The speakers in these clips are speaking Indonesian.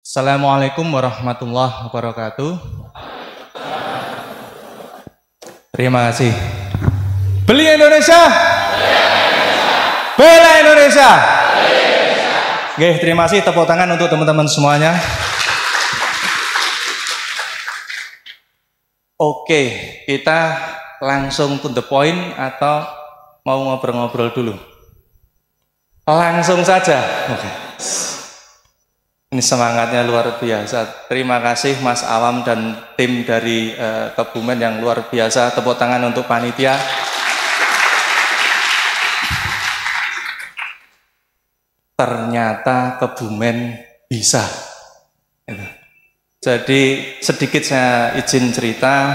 Assalamualaikum warahmatullahi wabarakatuh. Terima kasih. Beli Indonesia, bela Indonesia. Oke, terima kasih, tepuk tangan untuk teman-teman semuanya. Oke, kita langsung to the point atau mau ngobrol-ngobrol dulu? Langsung saja. Oke. Ini semangatnya luar biasa. Terima kasih Mas Awam dan tim dari Kebumen yang luar biasa. Tepuk tangan untuk panitia. Ternyata Kebumen bisa. Jadi sedikit saya izin cerita.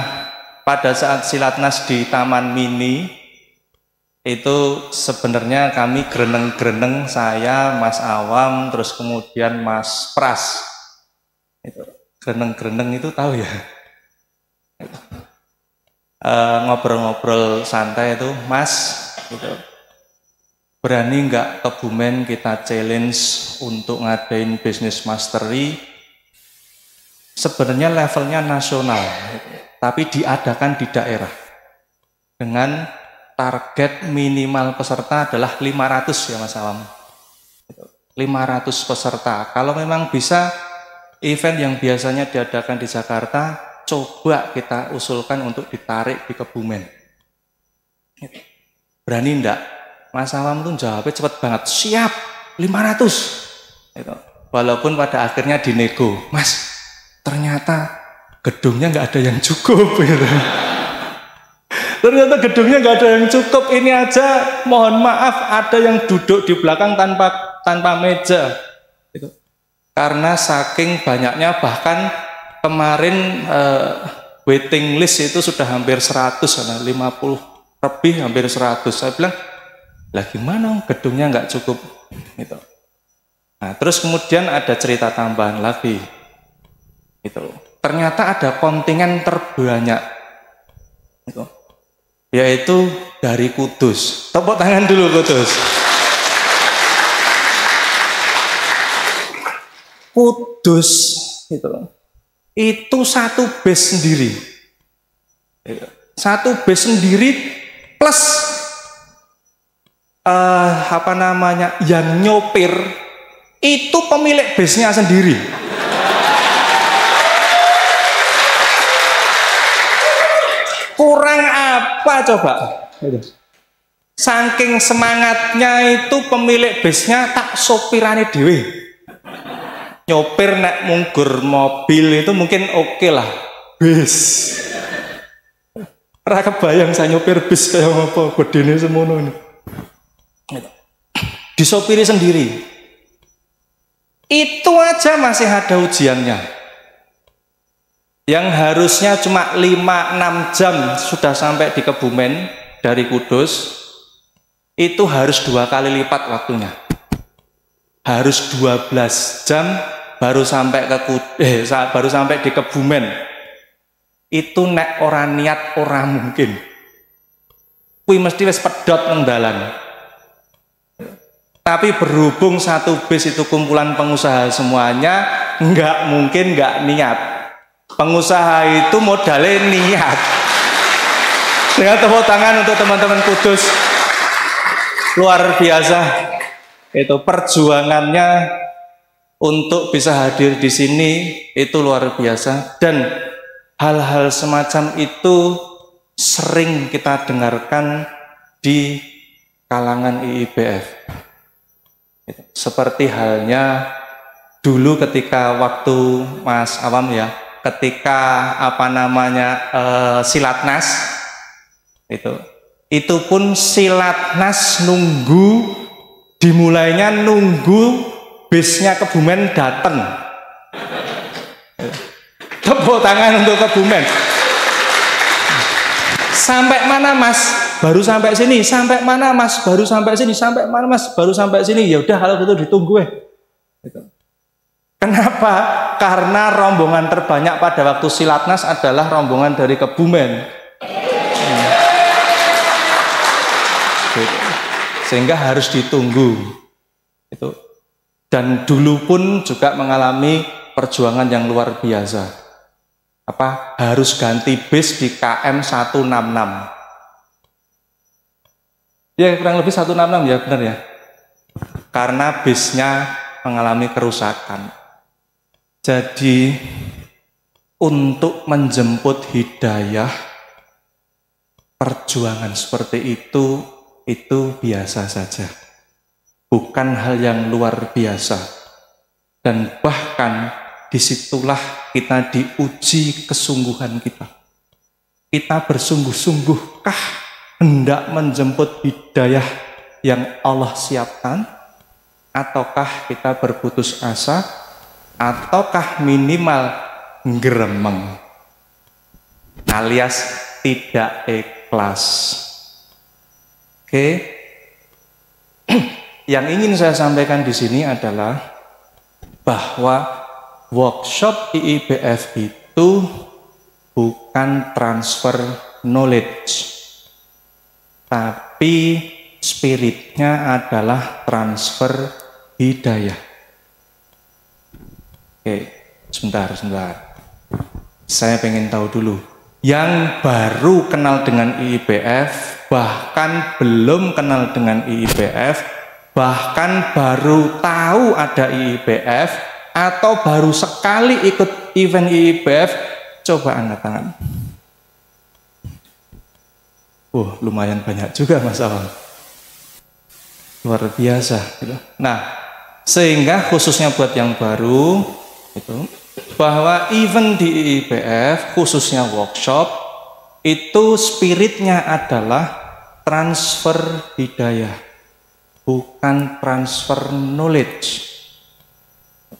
Pada saat Silatnas di Taman Mini, itu sebenarnya kami greneng-greneng, saya, Mas Awam, terus kemudian Mas Pras. Itu greneng-greneng itu tahu ya? Ngobrol-ngobrol santai itu, Mas, gitu. Berani nggak Kebumen kita challenge untuk ngadain business mastery? Sebenarnya levelnya nasional, tapi diadakan di daerah dengan target minimal peserta adalah 500 ya Mas Awam. 500 peserta. Kalau memang bisa event yang biasanya diadakan di Jakarta, coba kita usulkan untuk ditarik di Kebumen. Berani enggak? Mas Awam tuh jawabnya cepat banget. Siap, 500. Walaupun pada akhirnya dinego. Mas, ternyata gedungnya nggak ada yang cukup. Ternyata gedungnya nggak ada yang cukup. Ini aja mohon maaf ada yang duduk di belakang tanpa meja. Karena saking banyaknya, bahkan kemarin waiting list itu sudah hampir 100, 50 lebih hampir 100. Saya bilang, lah gimana gedungnya nggak cukup? Nah, terus kemudian ada cerita tambahan lagi. Ternyata ada kontingen terbanyak. Yaitu dari Kudus. Tepuk tangan dulu Kudus. Kudus itu satu base sendiri. Satu base sendiri plus yang nyopir itu pemilik base-nya sendiri. Kurang apa coba? Saking semangatnya itu pemilik base-nya tak sopirane dhewe. Nyopir nek munggur mobil itu mungkin oke lah. Bis. Ora kebayang saya nyopir bis kayak apa gedene semono ini. Disopiri sendiri. Itu aja masih ada ujiannya. Yang harusnya cuma 5-6 jam sudah sampai di Kebumen dari Kudus, itu harus 2 kali lipat waktunya. Harus 12 jam baru sampai baru sampai di Kebumen. Itu nek ora niat ora mungkin. Kuwi mesti wis pedhot nang dalan. Tapi berhubung satu bis itu kumpulan pengusaha semuanya, nggak mungkin nggak niat. Pengusaha itu modalnya niat. Dengan tepuk tangan untuk teman-teman Kudus, luar biasa. Itu perjuangannya untuk bisa hadir di sini itu luar biasa. Dan hal-hal semacam itu sering kita dengarkan di kalangan IIBF. Seperti halnya dulu ketika waktu Mas Awam ya, ketika Silatnas itu pun Silatnas dimulainya nunggu bisnya Kebumen datang. Tepuk tangan untuk Kebumen. Sampai mana Mas? Baru sampai sini. Sampai mana Mas? Baru sampai sini. Sampai mana Mas? Baru sampai sini. Ya udah kalau gitu ditunggu Kenapa? Karena rombongan terbanyak pada waktu Silatnas adalah rombongan dari Kebumen. Sehingga harus ditunggu. Dan dulu pun juga mengalami perjuangan yang luar biasa. Harus ganti bis di KM 166. Ya kurang lebih 166 ya, benar ya. Karena bisnya mengalami kerusakan. Jadi untuk menjemput hidayah, perjuangan seperti itu biasa saja. Bukan hal yang luar biasa. Dan bahkan disitulah kita diuji kesungguhan kita. Kita bersungguh-sungguhkah hendak menjemput hidayah yang Allah siapkan? Ataukah kita berputus asa? Ataukah minimal ngeremeng alias tidak ikhlas? Oke. Yang ingin saya sampaikan di sini adalah bahwa workshop IIBF itu bukan transfer knowledge, tapi spiritnya adalah transfer hidayah. Oke, sebentar. Saya pengen tahu dulu. Yang baru kenal dengan IIBF, bahkan belum kenal dengan IIBF, bahkan baru tahu ada IIBF, atau baru sekali ikut event IIBF, coba angkat tangan. Lumayan banyak juga Mas Awal. Luar biasa gitu. Nah, sehingga khususnya buat yang baru itu, bahwa event di IIBF khususnya workshop itu spiritnya adalah transfer hidayah, bukan transfer knowledge.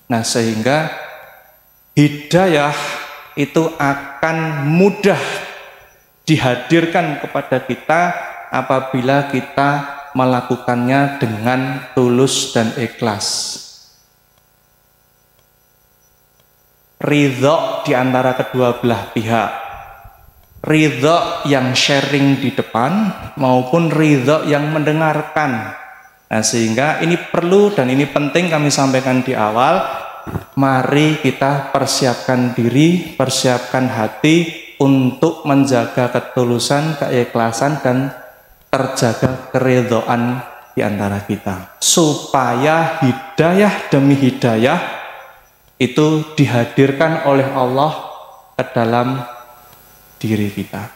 Nah, sehingga hidayah itu akan mudah dihadirkan kepada kita apabila kita melakukannya dengan tulus dan ikhlas. Ridho di antara kedua belah pihak. Ridho yang sharing di depan maupun ridho yang mendengarkan. Nah, sehingga ini perlu dan ini penting kami sampaikan di awal. Mari kita persiapkan diri, persiapkan hati untuk menjaga ketulusan, keikhlasan, dan terjaga keridhaan di antara kita. Supaya hidayah demi hidayah itu dihadirkan oleh Allah ke dalam diri kita.